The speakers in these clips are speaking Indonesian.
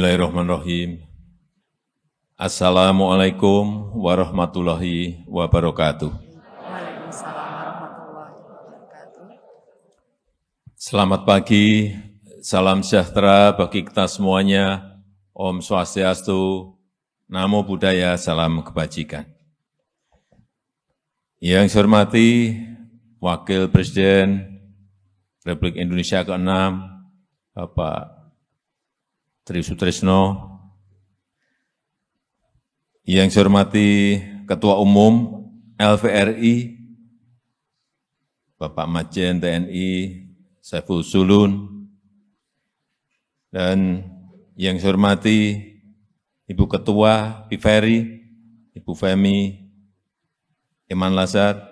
Bismillahirrahmanirrahim. Assalamualaikum warahmatullahi wabarakatuh. Waalaikumsalam warahmatullahi wabarakatuh. Selamat pagi, salam sejahtera bagi kita semuanya. Om Swastiastu, Namo Buddhaya, salam kebajikan. Yang saya hormati Wakil Presiden Republik Indonesia ke-6, Bapak Tri Sutrisno, yang saya hormati Ketua Umum LVRI, Bapak Majen TNI Saiful Sulun, dan yang saya hormati Ibu Ketua PIVERI, Ibu Femi Iman Lazar,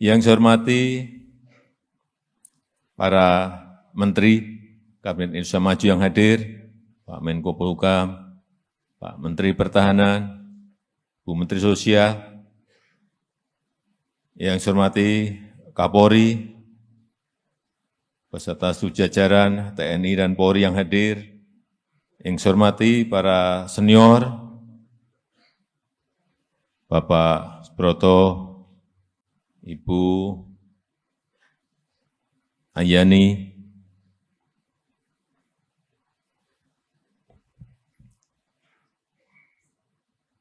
yang saya hormati para Menteri Kabinet Indonesia Maju yang hadir, Pak Menko Polhukam, Pak Menteri Pertahanan, Bu Menteri Sosial, yang saya hormati Kapolri, beserta seluruh jajaran TNI dan Polri yang hadir, yang saya hormati para senior, Bapak Broto, Ibu Ayani,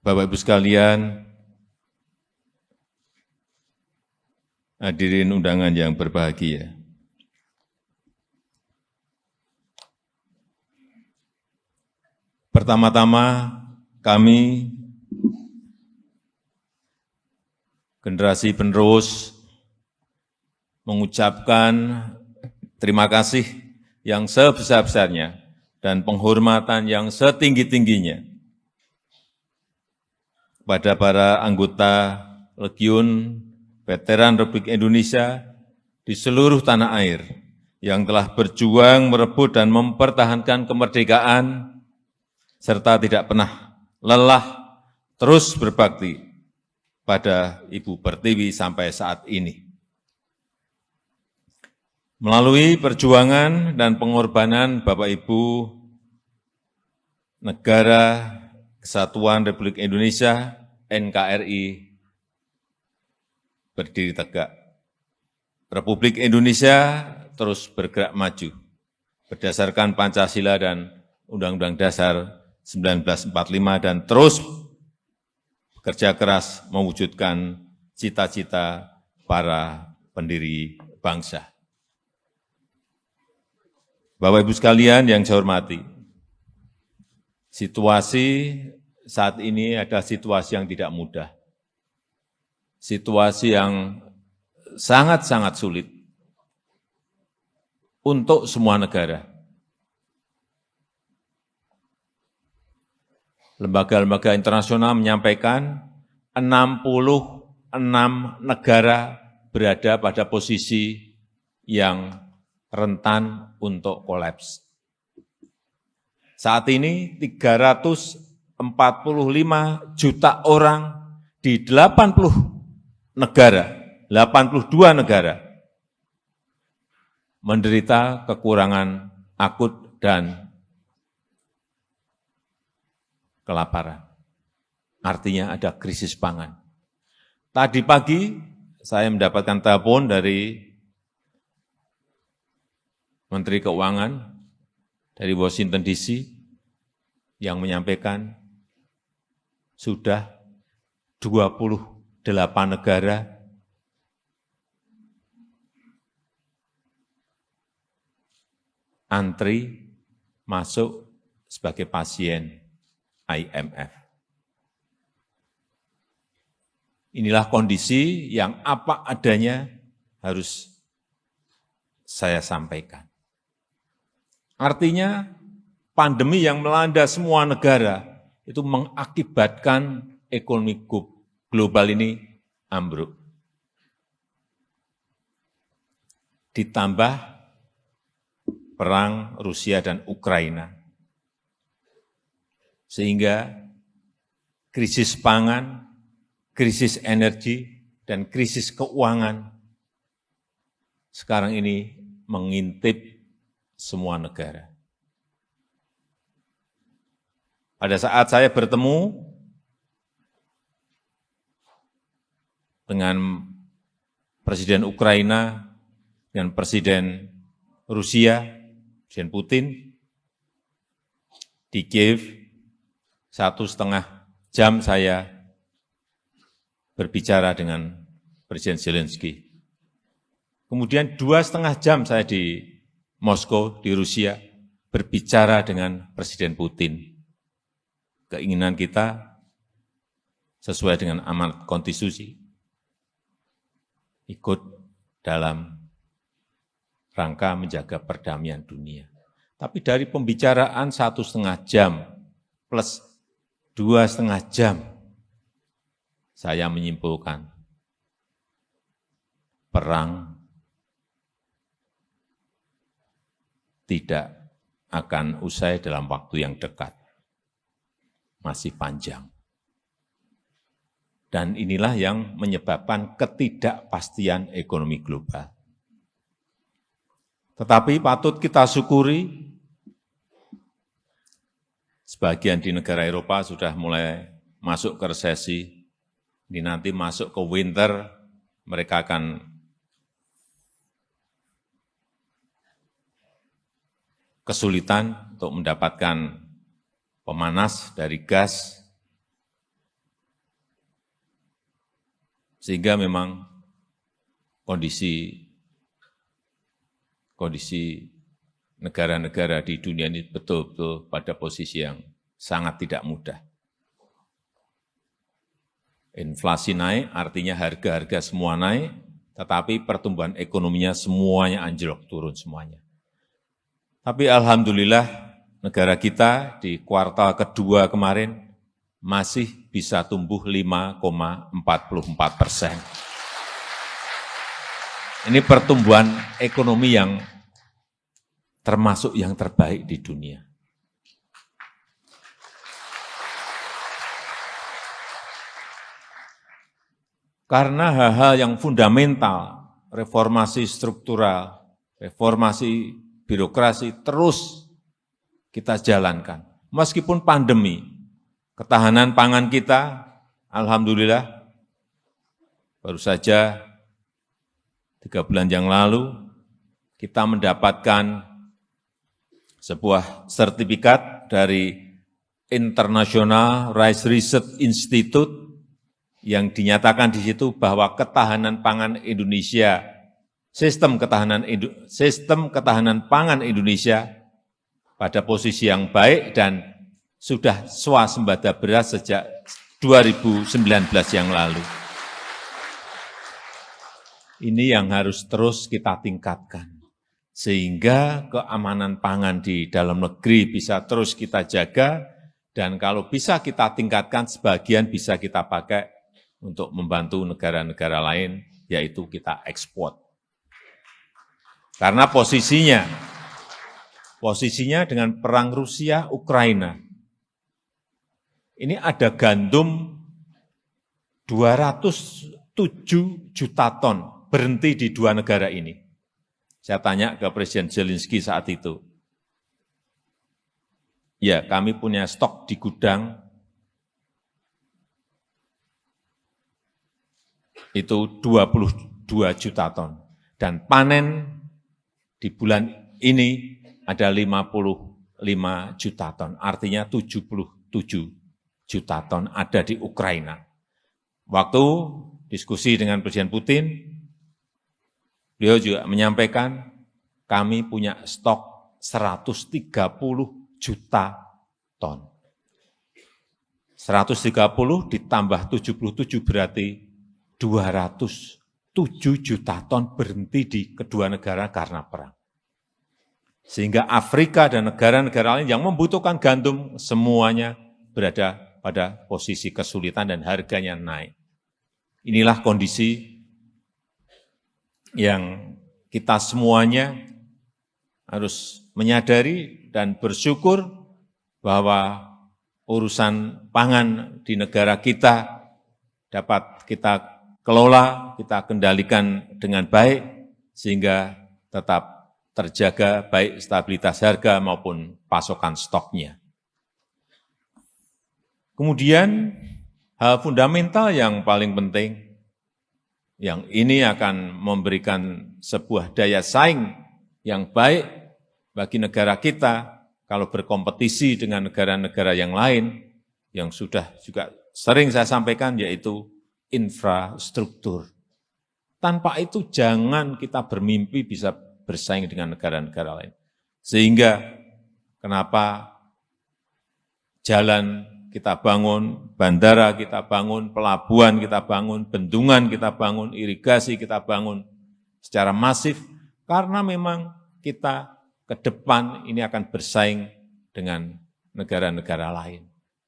Bapak Ibu sekalian, hadirin undangan yang berbahagia. Pertama-tama kami, generasi penerus, mengucapkan terima kasih yang sebesar-besarnya dan penghormatan yang setinggi-tingginya kepada para anggota Legiun Veteran Republik Indonesia di seluruh tanah air yang telah berjuang merebut dan mempertahankan kemerdekaan serta tidak pernah lelah terus berbakti pada Ibu Pertiwi sampai saat ini. Melalui perjuangan dan pengorbanan Bapak Ibu, Negara Kesatuan Republik Indonesia, NKRI, berdiri tegak. Republik Indonesia terus bergerak maju berdasarkan Pancasila dan Undang-Undang Dasar 1945 dan terus bekerja keras mewujudkan cita-cita para pendiri bangsa. Bapak Ibu sekalian yang saya hormati, situasi saat ini adalah situasi yang tidak mudah. Situasi yang sangat-sangat sulit untuk semua negara. Lembaga-lembaga internasional menyampaikan 66 negara berada pada posisi yang rentan untuk kolaps. Saat ini 345 juta orang di 82 negara menderita kekurangan akut dan kelaparan. Artinya ada krisis pangan. Tadi pagi saya mendapatkan telepon dari Menteri Keuangan dari Washington DC yang menyampaikan sudah 28 negara antri masuk sebagai pasien IMF. Inilah kondisi yang apa adanya harus saya sampaikan. Artinya pandemi yang melanda semua negara itu mengakibatkan ekonomi global ini ambruk. Ditambah perang Rusia dan Ukraina. Sehingga krisis pangan, krisis energi, dan krisis keuangan sekarang ini mengintip semua negara. pada saat saya bertemu dengan Presiden Ukraina dan Presiden Rusia, Presiden Putin, di Kiev, 1,5 jam saya berbicara dengan Presiden Zelensky. Kemudian 2,5 jam saya di Moskow, di Rusia, berbicara dengan Presiden Putin. Keinginan kita sesuai dengan amanat konstitusi, ikut dalam rangka menjaga perdamaian dunia. Tapi dari pembicaraan 1,5 jam plus 2,5 jam, saya menyimpulkan perang tidak akan usai dalam waktu yang dekat. Masih panjang. Dan inilah yang menyebabkan ketidakpastian ekonomi global. Tetapi patut kita syukuri, sebagian di negara Eropa sudah mulai masuk ke resesi, ini nanti masuk ke winter, mereka akan kesulitan untuk mendapatkan pemanas dari gas, sehingga memang kondisi negara-negara di dunia ini betul-betul pada posisi yang sangat tidak mudah. Inflasi naik, artinya harga-harga semua naik, tetapi pertumbuhan ekonominya semuanya anjlok, turun semuanya. Tapi alhamdulillah negara kita di kuartal kedua kemarin masih bisa tumbuh 5,44%. Ini pertumbuhan ekonomi yang termasuk yang terbaik di dunia. Karena hal-hal yang fundamental, reformasi struktural, reformasi birokrasi terus kita jalankan. Meskipun pandemi, ketahanan pangan kita, alhamdulillah, baru saja 3 bulan yang lalu, kita mendapatkan sebuah sertifikat dari International Rice Research Institute yang dinyatakan di situ bahwa ketahanan pangan Indonesia, sistem ketahanan pangan Indonesia pada posisi yang baik dan sudah swasembada beras sejak 2019 yang lalu. Ini yang harus terus kita tingkatkan, sehingga keamanan pangan di dalam negeri bisa terus kita jaga, dan kalau bisa kita tingkatkan, sebagian bisa kita pakai untuk membantu negara-negara lain, yaitu kita ekspor. Karena posisinya dengan perang Rusia-Ukraina, ini ada gandum 207 juta ton berhenti di 2 negara ini. Saya tanya ke Presiden Zelensky saat itu. Ya, kami punya stok di gudang itu 22 juta ton. Dan panen di bulan ini ada 55 juta ton. Artinya 77 juta ton ada di Ukraina. Waktu diskusi dengan Presiden Putin, beliau juga menyampaikan kami punya stok 130 juta ton. 130 ditambah 77 berarti 207 juta ton berhenti di kedua negara karena perang. Sehingga Afrika dan negara-negara lain yang membutuhkan gandum semuanya berada pada posisi kesulitan dan harganya naik. Inilah kondisi yang kita semuanya harus menyadari dan bersyukur bahwa urusan pangan di negara kita dapat kita kelola, kita kendalikan dengan baik, sehingga tetap terjaga baik stabilitas harga maupun pasokan stoknya. Kemudian hal fundamental yang paling penting, yang ini akan memberikan sebuah daya saing yang baik bagi negara kita kalau berkompetisi dengan negara-negara yang lain, yang sudah juga sering saya sampaikan, yaitu infrastruktur. Tanpa itu jangan kita bermimpi bisa bersaing dengan negara-negara lain. Sehingga kenapa jalan kita bangun, bandara kita bangun, pelabuhan kita bangun, bendungan kita bangun, irigasi kita bangun secara masif, karena memang kita ke depan ini akan bersaing dengan negara-negara lain.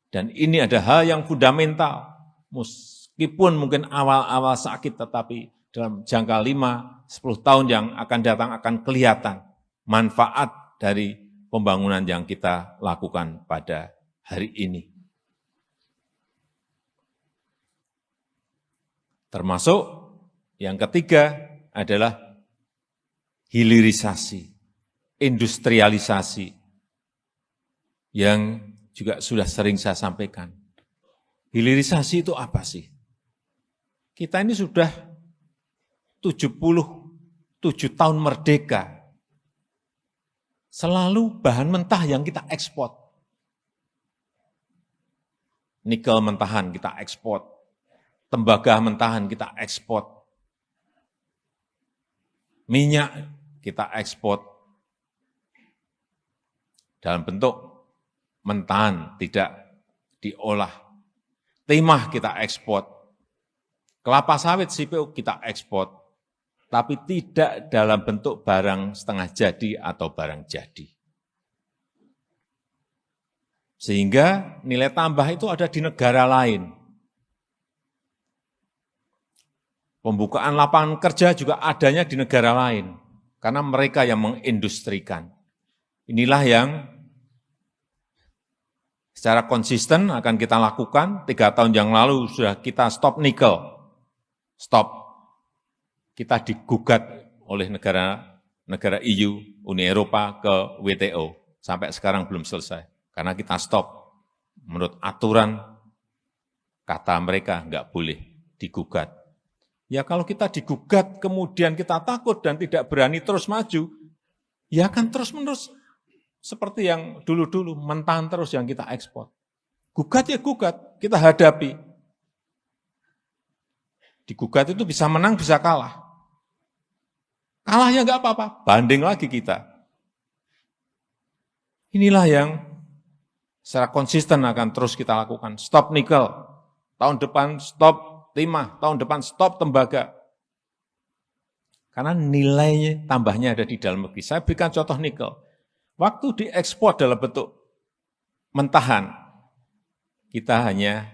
Dan ini ada hal yang fundamental, meskipun mungkin awal-awal sakit, tetapi dalam jangka 5-10 tahun yang akan datang akan kelihatan manfaat dari pembangunan yang kita lakukan pada hari ini. Termasuk yang ketiga adalah hilirisasi, industrialisasi, yang juga sudah sering saya sampaikan. Hilirisasi itu apa sih? Kita ini sudah 77 tahun merdeka. Selalu bahan mentah yang kita ekspor. Nikel mentahan kita ekspor. Tembaga mentahan kita ekspor. Minyak kita ekspor. Dalam bentuk mentahan, tidak diolah. Timah kita ekspor. Kelapa sawit CPO kita ekspor. Tapi tidak dalam bentuk barang setengah jadi atau barang jadi. Sehingga nilai tambah itu ada di negara lain. Pembukaan lapangan kerja juga adanya di negara lain, karena mereka yang mengindustrikan. Inilah yang secara konsisten akan kita lakukan. 3 tahun yang lalu sudah kita stop nikel, stop. Kita digugat oleh negara EU, Uni Eropa ke WTO. Sampai sekarang belum selesai, karena kita stop. Menurut aturan, kata mereka nggak boleh digugat. Ya kalau kita digugat, kemudian kita takut dan tidak berani terus maju, ya akan terus-menerus seperti yang dulu-dulu, mentahan terus yang kita ekspor. Gugat ya gugat, kita hadapi. Digugat itu bisa menang, bisa kalah. Kalahnya nggak apa-apa, banding lagi kita. Inilah yang secara konsisten akan terus kita lakukan. Stop nikel, tahun depan stop timah, tahun depan stop tembaga. Karena nilainya tambahnya ada di dalam negeri. Saya berikan contoh nikel. Waktu diekspor dalam bentuk mentahan, kita hanya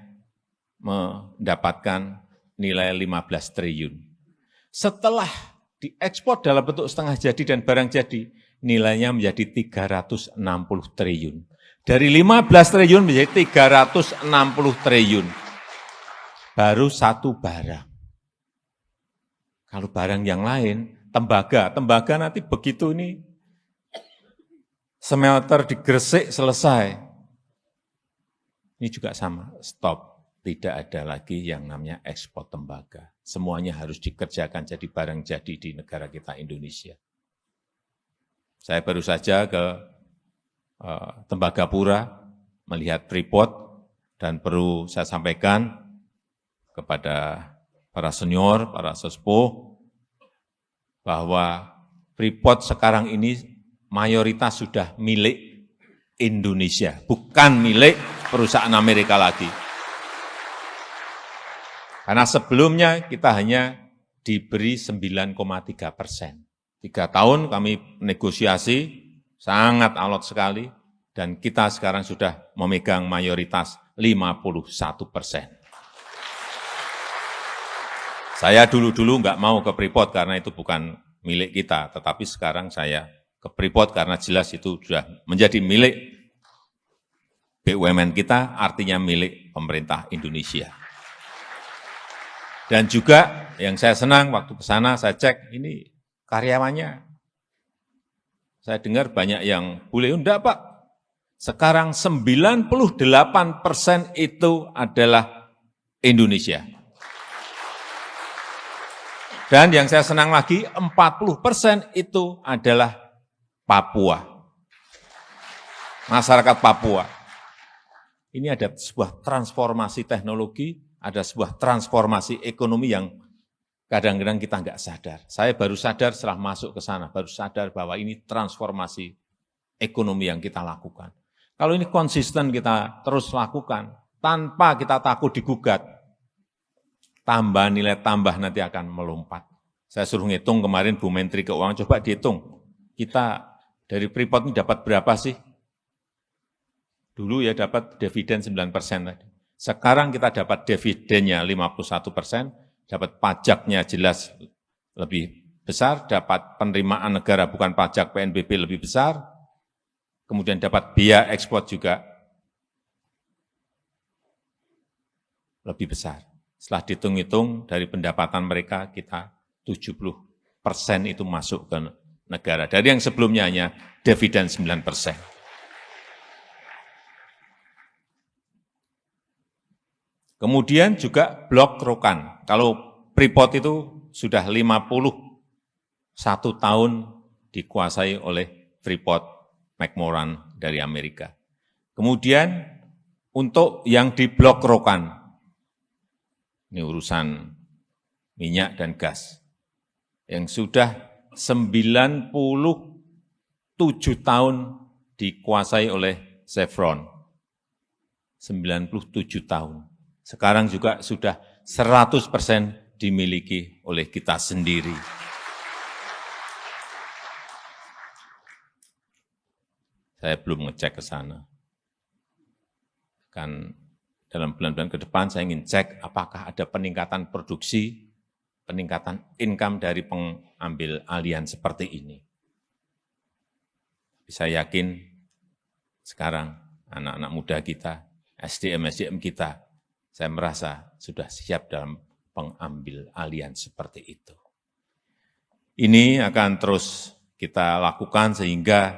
mendapatkan nilai 15 triliun. Setelah diekspor dalam bentuk setengah jadi dan barang jadi, nilainya menjadi 360 triliun. Dari 15 triliun menjadi 360 triliun. Baru satu barang. Kalau barang yang lain, tembaga nanti begitu ini smelter digresik selesai. Ini juga sama, stop. Tidak ada lagi yang namanya ekspor tembaga. Semuanya harus dikerjakan jadi barang jadi di negara kita Indonesia. Saya baru saja ke Tembagapura melihat Freeport, dan perlu saya sampaikan kepada para senior, para sesepuh, bahwa Freeport sekarang ini mayoritas sudah milik Indonesia, bukan milik perusahaan Amerika lagi. Karena sebelumnya kita hanya diberi 9,3%. 3 tahun kami negosiasi, sangat alot sekali, dan kita sekarang sudah memegang mayoritas 51%. Saya dulu-dulu nggak mau ke Freeport karena itu bukan milik kita, tetapi sekarang saya ke Freeport karena jelas itu sudah menjadi milik BUMN kita, artinya milik pemerintah Indonesia. Dan juga yang saya senang waktu ke sana saya cek, ini karyawannya. Saya dengar banyak yang boleh, enggak Pak, Sekarang 98% itu adalah Indonesia. Dan yang saya senang lagi, 40% itu adalah Papua. Masyarakat Papua. Ini ada sebuah transformasi teknologi, ada sebuah transformasi ekonomi yang kadang-kadang kita nggak sadar. Saya baru sadar setelah masuk ke sana, baru sadar bahwa ini transformasi ekonomi yang kita lakukan. Kalau ini konsisten kita terus lakukan, tanpa kita takut digugat, tambah nilai tambah nanti akan melompat. Saya suruh ngitung kemarin Bu Menteri Keuangan, coba dihitung. Kita dari Freeport ini dapat berapa sih? Dulu ya dapat dividen 9% tadi. Sekarang kita dapat dividennya 51%, dapat pajaknya jelas lebih besar, dapat penerimaan negara bukan pajak PNBP lebih besar, kemudian dapat biaya ekspor juga lebih besar. Setelah dihitung-hitung dari pendapatan mereka, kita 70% itu masuk ke negara. Dari yang sebelumnya hanya dividen 9%. Kemudian juga blok rokan. Kalau Freeport itu sudah 51 tahun dikuasai oleh Freeport McMoran dari Amerika. Kemudian untuk yang di blok rokan, ini urusan minyak dan gas, yang sudah 97 tahun dikuasai oleh Chevron. 97 tahun. Sekarang juga sudah 100% dimiliki oleh kita sendiri. Saya belum ngecek ke sana. Kan dalam bulan-bulan ke depan saya ingin cek apakah ada peningkatan produksi, peningkatan income dari pengambil alihan seperti ini. Saya yakin sekarang anak-anak muda kita, SDM kita, saya merasa sudah siap dalam pengambil alihan seperti itu. Ini akan terus kita lakukan sehingga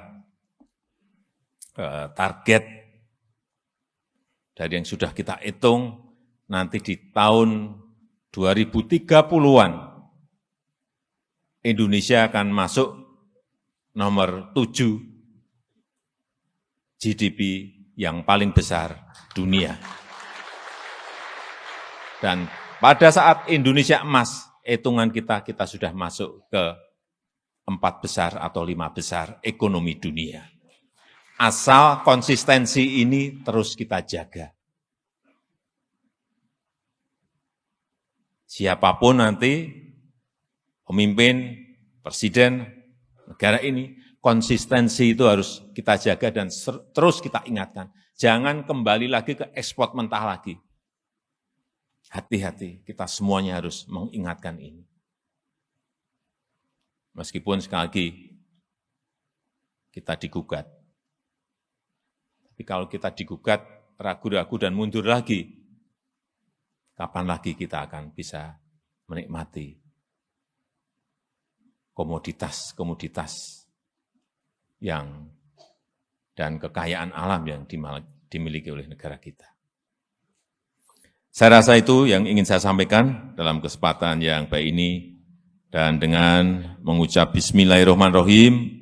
target dari yang sudah kita hitung nanti di tahun 2030-an Indonesia akan masuk nomor 7 GDP yang paling besar dunia. Dan pada saat Indonesia emas, hitungan kita sudah masuk ke 4 besar atau 5 besar ekonomi dunia. Asal konsistensi ini terus kita jaga. Siapapun nanti pemimpin, presiden negara ini, konsistensi itu harus kita jaga dan terus kita ingatkan. Jangan kembali lagi ke ekspor mentah lagi. Hati-hati, kita semuanya harus mengingatkan ini. Meskipun sekali lagi kita digugat. Tapi kalau kita digugat, ragu-ragu dan mundur lagi, kapan lagi kita akan bisa menikmati komoditas-komoditas yang dan kekayaan alam yang dimiliki oleh negara kita. Saya rasa itu yang ingin saya sampaikan dalam kesempatan yang baik ini. Dan dengan mengucap bismillahirrahmanirrahim,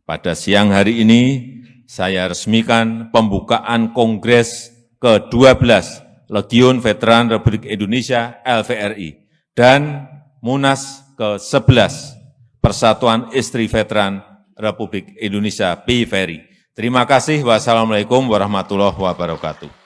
pada siang hari ini saya resmikan pembukaan Kongres ke-12 Legiun Veteran Republik Indonesia LVRI dan Munas ke-11 Persatuan Istri Veteran Republik Indonesia PIVERI. Terima kasih. Wassalamualaikum warahmatullahi wabarakatuh.